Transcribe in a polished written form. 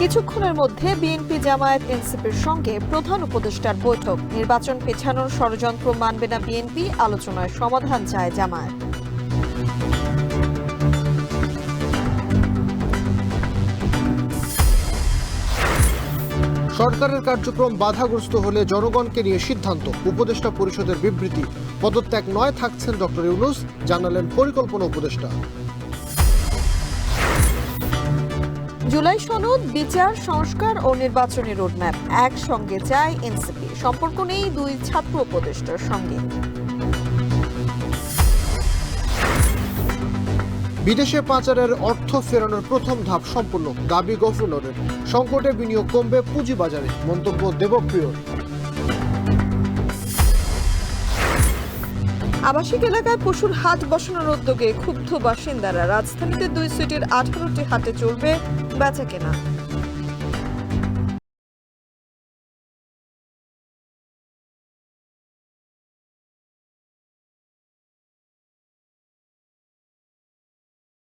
কিছুক্ষণের মধ্যে বিএনপি জামায়াত এনসিপির সঙ্গে প্রধান উপদেষ্টার বৈঠক। নির্বাচন পেছানোর ষড়যন্ত্র মানবে না বিএনপি, আলোচনায় সমাধান চায় জামায়াত। সরকারের কার্যক্রম বাধাগ্রস্ত হলে জনগণকে নিয়ে সিদ্ধান্ত, উপদেষ্টা পরিষদের বিবৃতি। পদত্যাগ নয়, থাকছেন ডক্টর ইউনূস, জানালেন পরিকল্পনা উপদেষ্টা। জুলাই সনদ, বিচার সংস্কার ও নির্বাচনী রোডম্যাপ একসঙ্গে চায় এনসিপি। সম্পর্ক নেই দুই ছাত্র উপদেষ্টার সঙ্গে। বিদেশে পাচারের অর্থ ফেরানোর প্রথম ধাপ সম্পূর্ণ, দাবি গভর্নরের। সংকটে বিনিয়োগ কমবে পুঁজিবাজারে, মন্তব্য দেবপ্রিয়র। আবাসিক এলাকায় পশুর হাট বসানোর উদ্যোগে ক্ষুব্ধ বাসিন্দারা। রাজধানীতে 2 সিটির 18টি হাটে চলবে বেচাকেনা।